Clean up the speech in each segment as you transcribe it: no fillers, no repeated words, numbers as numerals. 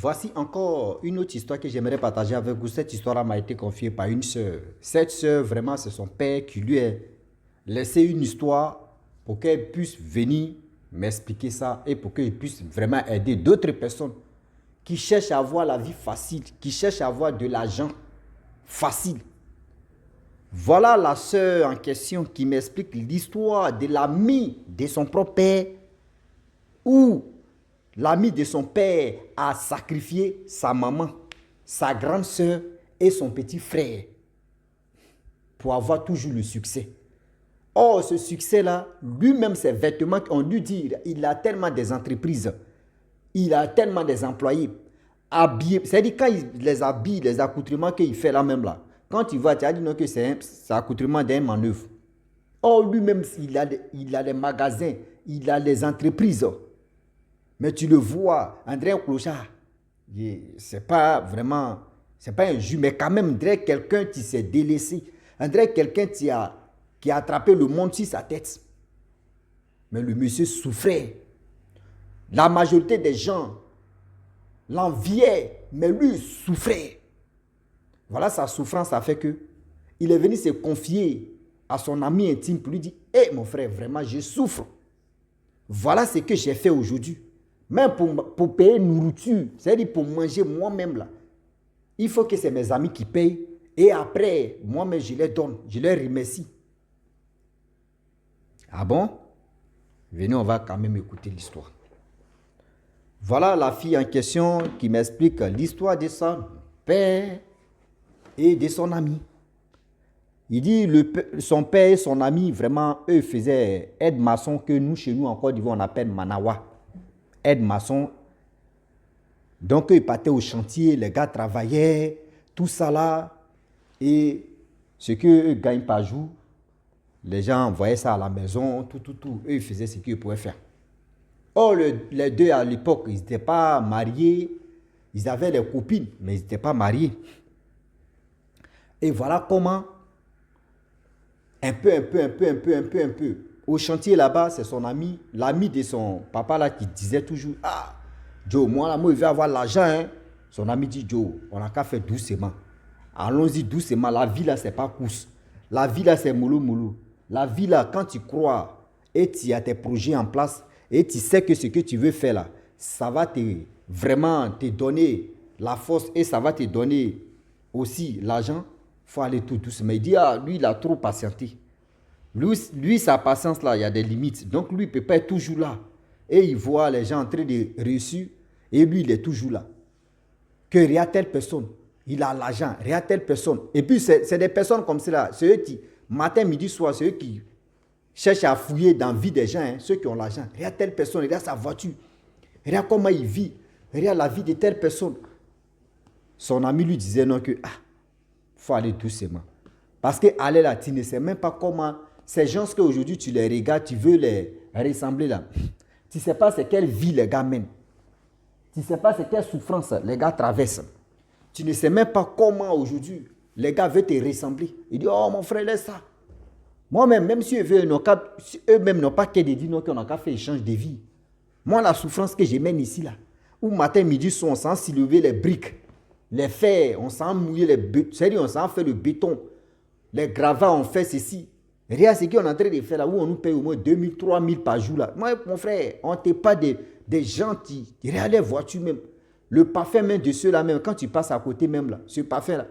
Voici encore une autre histoire que j'aimerais partager avec vous. Cette histoire m'a été confiée par une sœur. Cette sœur, vraiment, c'est son père qui lui a laissé une histoire pour qu'elle puisse venir m'expliquer ça et pour qu'elle puisse vraiment aider d'autres personnes qui cherchent à avoir la vie facile, qui cherchent à avoir de l'argent facile. Voilà la sœur en question qui m'explique l'histoire de l'ami de son propre père où l'ami de son père a sacrifié sa maman, sa grande sœur et son petit frère pour avoir toujours le succès. Or, ce succès-là, lui-même, ses vêtements, on lui dit, il a tellement des entreprises, il a tellement des employés, habillés. C'est-à-dire, quand il les habille, les accoutrements qu'il fait là même là, quand il va, tu as dit non que c'est accoutrement d'un manœuvre. Or, lui-même, il a des magasins, il a des entreprises. Mais tu le vois, André Clochard, c'est pas vraiment, c'est pas un jus, mais quand même, André, quelqu'un qui s'est délaissé. André, quelqu'un qui a attrapé le monde sur sa tête. Mais le monsieur souffrait. La majorité des gens l'enviaient, mais lui souffrait. Voilà sa souffrance, ça fait que il est venu se confier à son ami intime pour lui dire, hé mon frère, vraiment, je souffre. Voilà ce que j'ai fait aujourd'hui. Même pour payer nourriture, c'est-à-dire pour manger moi-même là, il faut que c'est mes amis qui payent. Et après, moi-même, je les donne, je les remercie. Ah bon? Venez, on va quand même écouter l'histoire. Voilà la fille en question qui m'explique l'histoire de son père et de son ami. Il dit, son père et son ami, vraiment, eux faisaient aide-maçon que nous, chez nous, en Côte d'Ivoire, on appelle Manawa. Aide-maçon. Donc, ils partaient au chantier, les gars travaillaient, tout ça là. Et ce qu'eux gagnent par jour, les gens envoyaient ça à la maison, tout. Eux, ils faisaient ce qu'ils pouvaient faire. Or, les deux, à l'époque, ils n'étaient pas mariés. Ils avaient des copines, mais ils n'étaient pas mariés. Et voilà comment, un peu. Au chantier là-bas, c'est son ami, l'ami de son papa là, qui disait toujours, ah, Joe, moi, il veut avoir l'argent. Hein. Son ami dit, Joe, on n'a qu'à faire doucement. Allons-y doucement. La vie là, c'est pas course. La vie là, c'est mollo. La vie là, quand tu crois et tu as tes projets en place et tu sais que ce que tu veux faire là, ça va vraiment te donner la force et ça va te donner aussi l'argent. Il faut aller tout doucement. Il dit, ah, lui, il a trop patienté. Lui, sa patience là, il y a des limites. Donc lui, il ne peut pas être toujours là. Et il voit les gens en train de réussir et lui, il est toujours là. Que il y a telle personne, il a l'argent, il y a telle personne. Et puis, c'est des personnes comme cela, ceux qui, matin, midi, soir, ceux qui cherchent à fouiller dans la vie des gens, hein, ceux qui ont l'argent. Il y a telle personne, il y a sa voiture, il y a comment il vit, il y a la vie de telle personne. Son ami lui disait non que, faut aller doucement. Parce que aller là, tu ne sais même pas comment, ces gens qu'aujourd'hui tu les regardes, tu veux les ressembler là. Tu ne sais pas c'est quelle vie les gars mènent. Tu ne sais pas c'est quelle souffrance les gars traversent. Tu ne sais même pas comment aujourd'hui les gars veulent te ressembler. Ils disent, oh mon frère, laisse ça. Moi-même, même si eux-mêmes n'ont pas qu'à dire qu'on n'a qu'à faire échange de vie. Moi, la souffrance que je mène ici, là, où matin, midi, soir, on s'en soulever les briques, les fers, on s'en mouiller les bétons, c'est-à-dire on s'en fait le béton, les gravats, on fait ceci. Rien, ce qu'on est en train de faire là, où on nous paye au moins 2000, 3000 par jour là. Moi, mon frère, on ne pas des gentils. Regarde les voitures même. Le parfum même de ceux-là même, quand tu passes à côté même là, ce parfum là,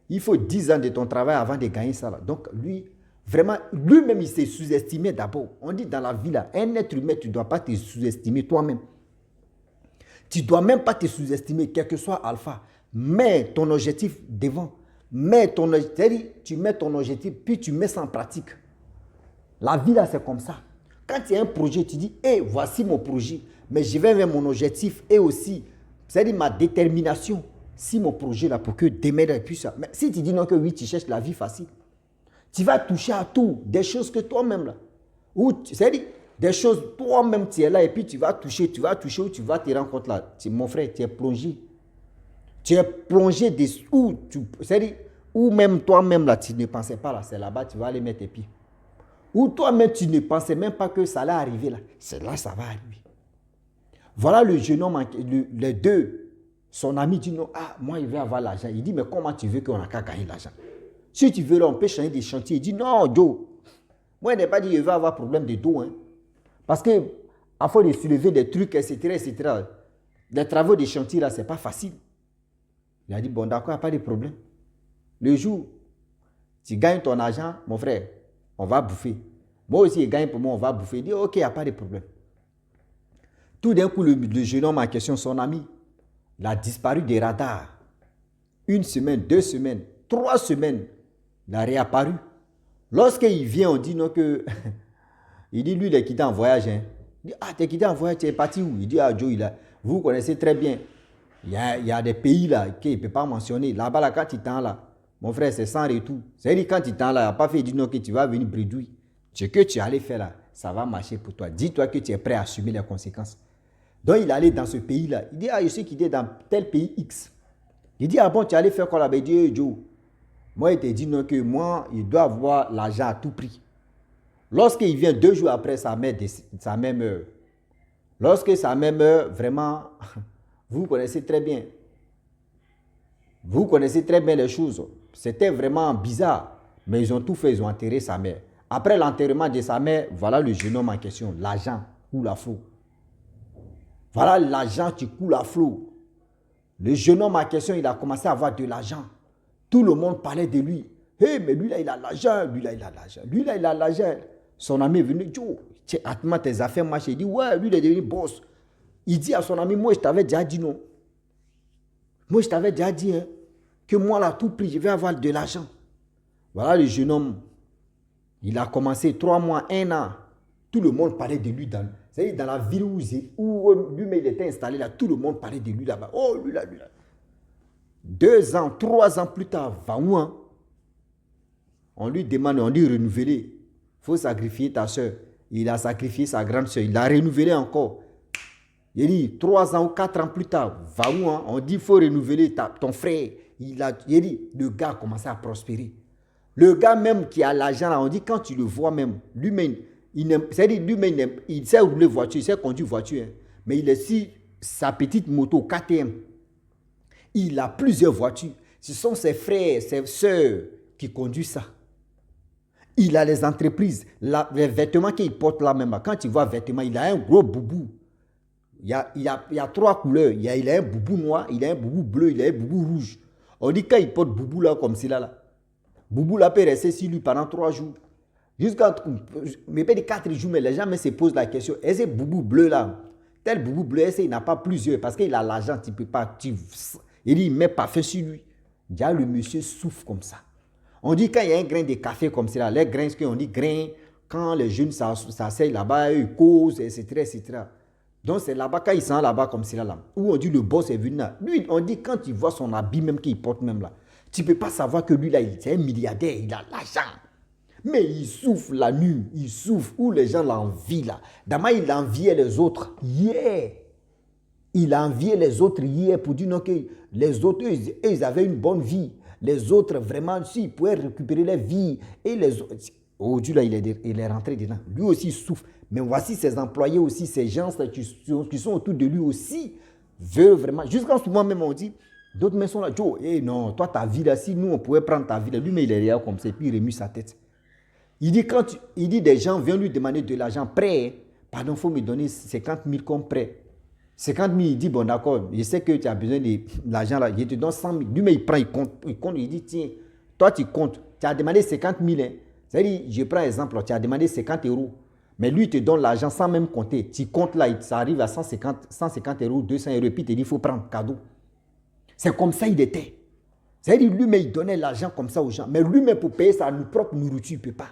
il faut 10 ans de ton travail avant de gagner ça là. Donc lui, vraiment, lui-même, il s'est sous-estimé d'abord. On dit dans la vie là, un être humain, tu ne dois pas te sous-estimer toi-même. Tu ne dois même pas te sous-estimer, quel que soit alpha. Mets ton objectif devant. Tu mets ton objectif, puis tu mets ça en pratique. La vie là, c'est comme ça. Quand il y a un projet, tu dis, hé, voici mon projet, mais je vais vers mon objectif et aussi, c'est-à-dire ma détermination, si mon projet là, pour que demain, il puisse. Mais si tu dis non, que oui, tu cherches la vie facile, tu vas toucher à tout, des choses que toi-même là, c'est-à-dire des choses, toi-même, tu es là et puis tu vas toucher où tu vas te rendre compte là. Mon frère, tu es plongé. Tu es plongé c'est-à-dire, où même toi-même là, tu ne pensais pas là, c'est là-bas, tu vas aller mettre tes pieds. Ou toi-même, tu ne pensais même pas que ça allait arriver là. C'est là que ça va arriver. Voilà le jeune homme, les deux Son ami dit non, ah, moi, il veut avoir l'argent. Il dit, mais comment tu veux qu'on a qu'à gagner l'argent? Si tu veux, là, on peut changer des chantiers. Il dit, non, Joe, moi, il n'a pas dit, il va avoir problème de dos. Hein. Parce que, à force de soulever des trucs, etc., etc., les travaux des chantiers, là, ce n'est pas facile. Il a dit, bon, d'accord, il n'y a pas de problème. Le jour, tu gagnes ton argent, mon frère, on va bouffer. Moi aussi, il gagne pour moi, on va bouffer. Il dit, ok, il n'y a pas de problème. Tout d'un coup, le jeune homme en question, son ami, il a disparu des radars. 1 semaine, 2 semaines, 3 semaines, il a réapparu. Lorsqu'il vient, on dit non que... il dit, lui, il est quitté en voyage. Hein. Il dit, ah, tu es quitté en voyage, tu es parti où? Il dit, ah, Joe, vous connaissez très bien. Il y a des pays là qu'il ne peut pas mentionner. Là-bas, là, quand il t'en là, mon frère, c'est sans retour. C'est-à-dire, quand il t'en là, il n'a pas fait dire non que tu vas venir bredouille. Ce que tu allais faire là, ça va marcher pour toi. Dis-toi que tu es prêt à assumer les conséquences. Donc, il allait dans ce pays-là. Il dit, ah, je sais qu'il est dans tel pays X. Il dit, ah bon, tu allais faire quoi là-bas? Il dit, hey, Joe, moi, il te dit non que moi, il doit avoir l'argent à tout prix. Lorsqu'il vient 2 jours après, sa mère meurt. Lorsque sa mère meurt, vraiment, vous connaissez très bien. Vous connaissez très bien les choses. C'était vraiment bizarre. Mais ils ont tout fait, ils ont enterré sa mère. Après l'enterrement de sa mère, voilà le jeune homme en question. L'argent coule à flot. Voilà l'argent qui coule à flot. Le jeune homme en question, il a commencé à avoir de l'argent. Tout le monde parlait de lui. Hey, mais lui là, il a l'argent. Lui là, il a l'argent. Lui là, il a l'argent. Son ami est venu. Joe, attends, tes affaires marchent. Il dit, ouais, lui, il est devenu boss. Il dit à son ami, moi, je t'avais déjà dit non. Moi, je t'avais déjà dit hein, que moi, là, à tout prix, je vais avoir de l'argent. Voilà le jeune homme. Il a commencé 3 mois, 1 an. Tout le monde parlait de lui c'est-à-dire dans la ville où lui-même il était installé là. Tout le monde parlait de lui là-bas. Oh, lui là, lui là. 2 ans, 3 ans plus tard, va où hein? On lui demande, on lui renouveler. Il faut sacrifier ta soeur. Il a sacrifié sa grande soeur. Il a renouvelé encore. Il dit 3 ans ou 4 ans plus tard, va où hein? On dit il faut renouveler ton frère. Il dit, le gars a commencé à prospérer. Le gars même qui a l'argent là, on dit quand tu le vois même, lui-même, c'est-à-dire lui-même, il sait rouler voiture, il sait conduire voiture, hein, mais il est si sa petite moto KTM. Il a plusieurs voitures. Ce sont ses frères, ses soeurs qui conduisent ça. Il a les entreprises, les vêtements qu'il porte là même. Quand tu vois vêtements, il a un gros boubou. Il y a 3 couleurs. Il a un boubou noir, il a un boubou bleu, il a un boubou rouge. On dit quand il porte boubou là comme cela là. Boubou là peut rester sur lui pendant 3 jours. Jusqu'à mais peut-être 4 jours, mais les gens se posent la question, est-ce que boubou bleu là, tel boubou bleu, est-ce qu'il n'a pas plusieurs? Parce qu'il a l'argent, tu ne peux pas. Il dit, il met parfum sur lui. Déjà, le monsieur souffle comme ça. On dit quand il y a un grain de café comme ça, les grains, on dit grains, quand les jeunes s'asseyent là-bas, ils causent, etc., etc. Donc c'est là-bas, quand ils sont là-bas comme ça, là, où on dit le boss est venu là. Lui, on dit quand tu vois son habit même qu'il porte même là, tu ne peux pas savoir que lui là, c'est un milliardaire, il a l'argent. Mais il souffre la nuit, il souffre où les gens l'envient là. D'abord, il enviait les autres hier. Il enviait les autres hier pour dire non, que les autres, ils avaient une bonne vie. Les autres, vraiment, s'ils pouvaient récupérer leur vie. Et les autres, aujourd'hui, là, il est rentré dedans. Lui aussi, il souffre. Mais voici ses employés aussi, ces gens qui sont autour de lui aussi, veulent vraiment. Jusqu'en ce moment même, on dit, d'autres mais sont là, Joe, hey, non, toi, ta vie là, si nous, on pouvait prendre ta vie là, lui, mais il est là comme ça, et puis il remue sa tête. Il dit, des gens viennent lui demander de l'argent prêt. Pardon, il faut me donner 50 000 comme prêt. 50 000, il dit, bon d'accord, je sais que tu as besoin de l'argent là, je te donne 100 000. Lui, mais il prend, il compte, il dit, tiens, toi tu comptes, tu as demandé 50 000. Hein. C'est-à-dire, je prends exemple, tu as demandé 50 €. Mais lui, il te donne l'argent sans même compter. Tu comptes là, ça arrive à 150 €, 200 €, et puis il te dit, il faut prendre cadeau. C'est comme ça il était. C'est-à-dire, lui-même, il donnait l'argent comme ça aux gens. Mais lui-même, pour payer sa propre nourriture, il ne peut pas.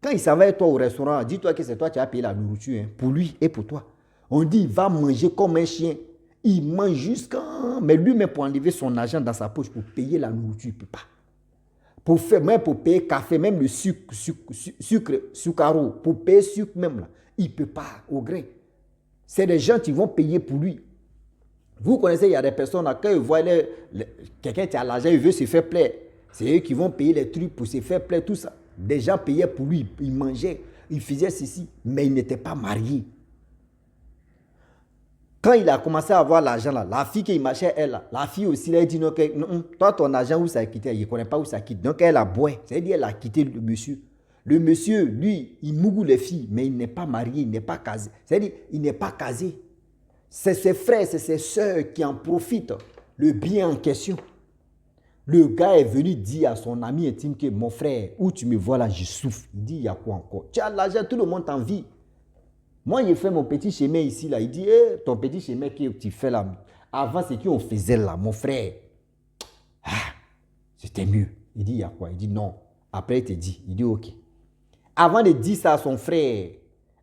Quand il s'en va avec toi au restaurant, dis-toi que c'est toi qui as payé la nourriture, hein, pour lui et pour toi. On dit, il va manger comme un chien. Il mange jusqu'à... Mais lui-même, pour enlever son argent dans sa poche, pour payer la nourriture, il ne peut pas. Même pour payer café, même le sucre, sucaro, pour payer sucre même, là, il ne peut pas, au grain. C'est des gens qui vont payer pour lui. Vous connaissez, il y a des personnes, là, quand ils voient quelqu'un qui a l'argent, il veut se faire plaisir. C'est eux qui vont payer les trucs pour se faire plaisir, tout ça. Des gens payaient pour lui, il mangeait, il faisait ceci, mais il n'était pas marié. Quand il a commencé à avoir l'argent, là, la fille qui marchait, elle, là, la fille aussi, elle a dit non, toi, ton argent, où ça a quitté? Il ne connaît pas où ça quitte. Donc, elle a boit. C'est-à-dire, elle a quitté le monsieur. Le monsieur, lui, il mougoue les filles, mais il n'est pas marié, il n'est pas casé. C'est-à-dire, il n'est pas casé. C'est ses frères, c'est ses soeurs qui en profitent. Le bien en question. Le gars est venu dire à son ami intime que mon frère, où tu me vois là, je souffre. Il dit, il y a quoi encore? Tu as l'argent, tout le monde t'envie. Moi, j'ai fait mon petit chemin ici, là. Il dit, ton petit chemin que tu fais là, avant, c'est qu'on faisait là, mon frère. C'était mieux. Il dit, il y a quoi? Il dit, non. Après, il te dit. Il dit, ok. Avant de dire ça à son frère,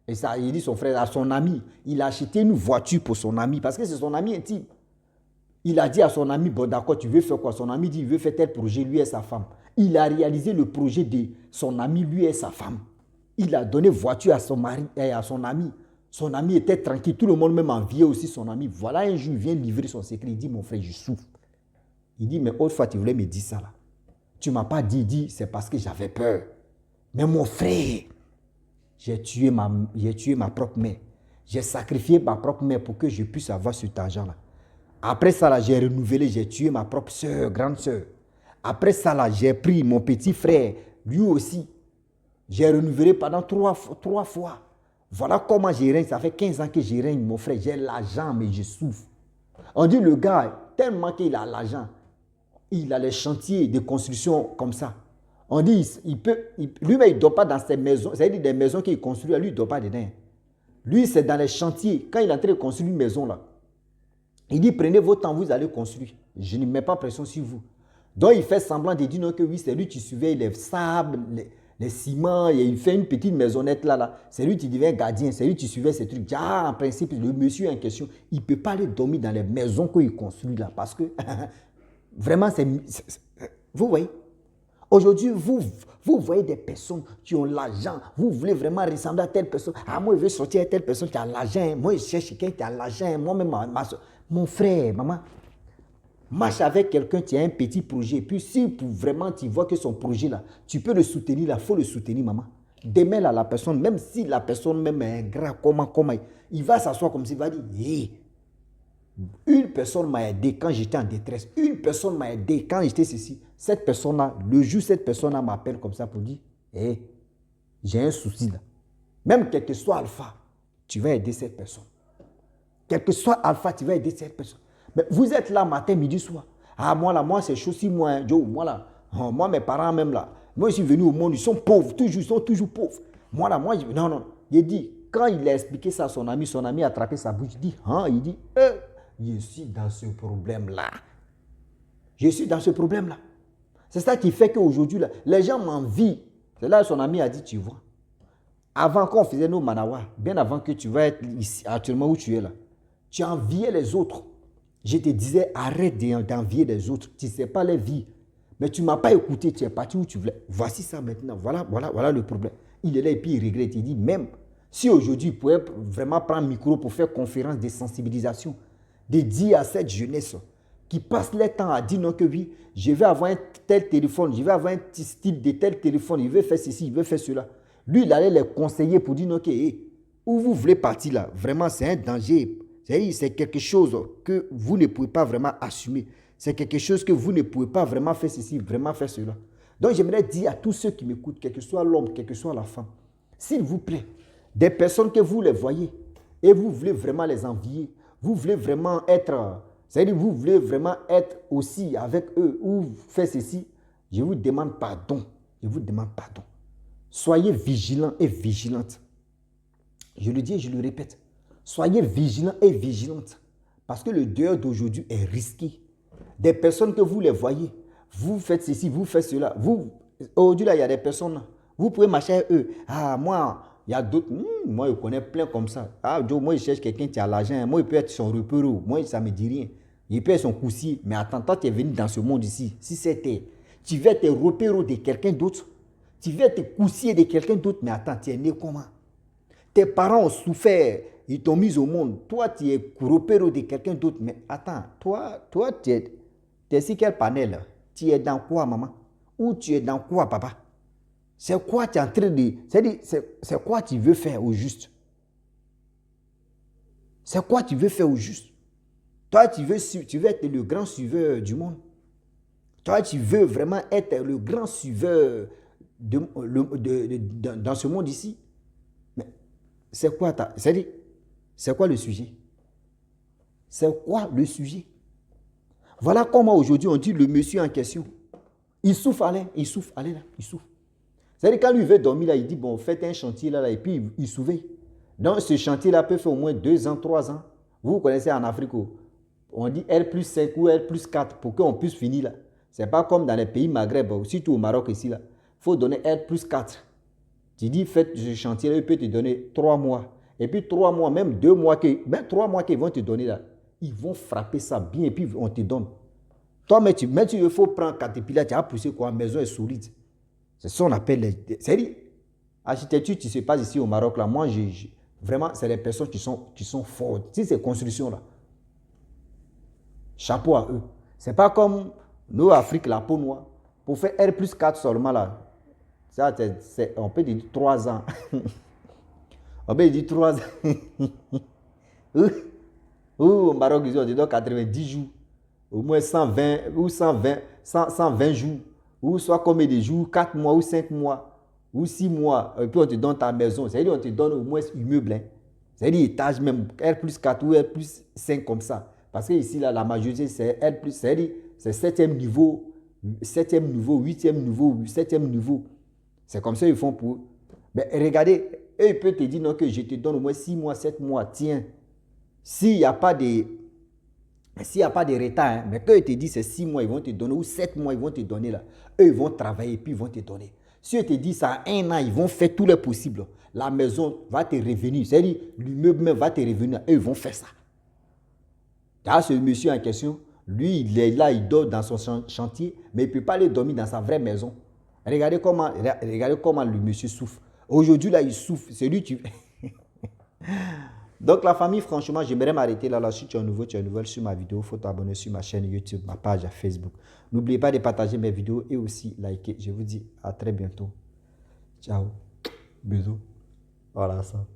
et ça, il dit son frère, à son ami, il a acheté une voiture pour son ami, parce que c'est son ami intime. Il a dit à son ami, bon d'accord, tu veux faire quoi? Son ami dit, il veut faire tel projet, lui et sa femme. Il a réalisé le projet de son ami, lui et sa femme. Il a donné voiture à son mari et à son ami. Son ami était tranquille, tout le monde même enviait aussi son ami. Voilà, un jour, il vient livrer son secret, il dit, mon frère, je souffre. Il dit, mais autrefois, tu voulais me dire ça là. Tu ne m'as pas dit, il dit, c'est parce que j'avais peur. Mais mon frère, j'ai tué ma propre mère. J'ai sacrifié ma propre mère pour que je puisse avoir cet argent-là. Après ça, là, j'ai renouvelé, j'ai tué ma propre soeur, grande soeur. Après ça, là, j'ai pris mon petit frère, lui aussi. J'ai renouvelé pendant trois fois. Voilà comment je règne. Ça fait 15 ans que je règne, mon frère. J'ai l'argent, mais je souffre. On dit le gars, tellement qu'il a l'argent, il a les chantiers de construction comme ça. On dit, lui-même, il ne dort pas dans ses maisons. C'est-à-dire des maisons qu'il construit, lui, il ne dort pas dedans. Lui, c'est dans les chantiers. Quand il est en train de construire une maison, là, il dit, prenez votre temps, vous allez construire. Je ne mets pas pression sur vous. Donc, il fait semblant de dire non, que oui, c'est lui qui surveille les sables, les ciments, et il fait une petite maisonnette là. C'est lui qui devient gardien, c'est lui qui surveille ces trucs. En principe, le monsieur en question, il ne peut pas aller dormir dans les maisons qu'il construit là, parce que vraiment, vous voyez. Aujourd'hui, vous voyez des personnes qui ont l'argent. Vous voulez vraiment ressembler à telle personne. Ah, moi, je veux sortir à telle personne qui a l'argent. Moi, je cherche quelqu'un qui a l'argent. Moi-même, mon frère, maman, marche avec quelqu'un qui a un petit projet. Puis, si vraiment tu vois que son projet, là, tu peux le soutenir, il faut le soutenir, maman. Demain, là, la personne, même si la personne même est ingrat, comment, il va s'asseoir comme s'il va dire, hey, une personne m'a aidé quand j'étais en détresse. Une personne m'a aidé quand j'étais ceci. Cette personne-là, le jour cette personne-là m'appelle comme ça pour dire, hey, j'ai un souci là. Même quel que soit Alpha, tu vas aider cette personne. Quel que soit Alpha, tu vas aider cette personne. Mais vous êtes là matin, midi, soir. Ah, moi, c'est chaud si moi, Joe, moi là. Oh, moi, mes parents même là. Moi, je suis venu au monde, ils sont pauvres, ils sont toujours pauvres. Moi là, non. Il dit, quand il a expliqué ça à son ami a attrapé sa bouche. Il dit, je suis dans ce problème-là. Je suis dans ce problème-là. C'est ça qui fait qu'aujourd'hui, les gens m'envient. C'est là que son ami a dit, tu vois, avant qu'on faisait nos manawa, bien avant que tu vas être ici, actuellement où tu es là, tu enviais les autres. Je te disais, arrête d'envier les autres. Tu ne sais pas les vies. Mais tu ne m'as pas écouté, tu es parti où tu voulais. Voici ça maintenant. Voilà le problème. Il est là et puis il regrette. Il dit, même si aujourd'hui il pouvait vraiment prendre un micro pour faire conférence de sensibilisation, de dire à cette jeunesse qui passe le temps à dire non que oui, je vais avoir un tel téléphone, je vais avoir un style de tel téléphone, il veut faire ceci, il veut faire cela. Lui, il allait les conseiller pour dire non que où vous voulez partir là, vraiment c'est un danger. C'est quelque chose que vous ne pouvez pas vraiment assumer. C'est quelque chose que vous ne pouvez pas vraiment faire ceci, vraiment faire cela. Donc j'aimerais dire à tous ceux qui m'écoutent, quel que soit l'homme, quelle que soit la femme, s'il vous plaît, des personnes que vous les voyez et vous voulez vraiment les envier, vous voulez vraiment être, c'est-à-dire vous voulez vraiment être aussi avec eux ou faire ceci, je vous demande pardon. Je vous demande pardon. Soyez vigilants et vigilantes. Je le dis et je le répète. Soyez vigilants et vigilantes. Parce que le dehors d'aujourd'hui est risqué. Des personnes que vous les voyez, vous faites ceci, vous faites cela. Aujourd'hui, là, il y a des personnes, vous pouvez marcher avec eux. Ah, moi, il y a d'autres, moi, je connais plein comme ça. Ah, Joe, moi, je cherche quelqu'un qui a l'argent. Moi, il peut être son repéreux. Moi, ça ne me dit rien. Il peut être son coussier. Mais attends, toi, tu es venu dans ce monde ici. Si c'était, tu veux être repéreux de quelqu'un d'autre. Tu veux être coussier de quelqu'un d'autre. Mais attends, tu es né comment? Tes parents ont souffert. Ils t'ont mis au monde. Toi, tu es repéreux de quelqu'un d'autre. Mais attends, toi, tu es sur quel panel? Tu es dans quoi, maman? Ou tu es dans quoi, papa? C'est quoi tu es en train de... C'est quoi tu veux faire au juste? C'est quoi tu veux faire au juste? Toi, tu veux être le grand suiveur du monde. Toi, tu veux vraiment être le grand suiveur dans ce monde ici. Mais c'est quoi c'est quoi le sujet? C'est quoi le sujet? Voilà comment aujourd'hui on dit le monsieur en question. Il souffre, allez, il souffre, allez là, il souffre. C'est-à-dire quand lui veut dormir là, il dit bon, faites un chantier là, et puis il surveille. Donc ce chantier là peut faire au moins 2 ans, 3 ans. Vous connaissez en Afrique, on dit R+5 ou R+4 pour qu'on puisse finir là. C'est pas comme dans les pays Maghreb, surtout au Maroc ici là. Il faut donner R+4. Tu dis faites ce chantier là, il peut te donner 3 mois. Et puis 3 mois, même 2 mois, même 3 mois qu'ils vont te donner là, ils vont frapper ça bien et puis on te donne. Toi, mais il faut prendre Caterpillar, tu as poussé quoi, maison est solide. C'est ça qu'on appelle les... C'est-à-dire, architecture, tu ne sais pas ici au Maroc là, moi, vraiment, c'est les personnes qui sont fortes. Si ces constructions là, chapeau à eux. C'est pas comme nous, Afrique, la peau noire. Pour faire R+4 seulement là, ça, on peut dire 3 ans. On peut dire 3 ans. Ou au Maroc, ils ont dit 90 jours. Au moins 120 ou 120 jours. Ou soit combien de jours, 4 mois ou 5 mois. Ou 6 mois. Et puis on te donne ta maison. C'est-à-dire on te donne au moins immeuble. Hein. C'est-à-dire étage même R+4 ou R+5 comme ça. Parce que ici, là, la majorité, c'est R+, c'est-à-dire c'est 7e niveau, 7e niveau, 8e niveau, 7e niveau. C'est comme ça qu'ils font pour... Mais regardez, eux, ils peuvent te dire non, que je te donne au moins 6 mois, 7 mois. Tiens, s'il n'y a pas de retard, hein, mais quand ils te disent c'est 6 mois, ils vont te donner, ou 7 mois, ils vont te donner là. Eux, ils vont travailler et puis ils vont te donner. Si ils te disent ça a 1 an, ils vont faire tout le possible. La maison va te revenir. C'est-à-dire, l'immeuble même va te revenir. Eux, ils vont faire ça. Là, ce monsieur en question, lui, il est là, il dort dans son chantier, mais il ne peut pas aller dormir dans sa vraie maison. Regardez comment le monsieur souffre. Aujourd'hui, là, il souffre. C'est lui qui... Donc, la famille, franchement, j'aimerais m'arrêter là. Si tu es nouveau, tu es nouvelle sur ma vidéo, il faut t'abonner sur ma chaîne YouTube, ma page à Facebook. N'oubliez pas de partager mes vidéos et aussi liker. Je vous dis à très bientôt. Ciao. Bisous. Voilà ça.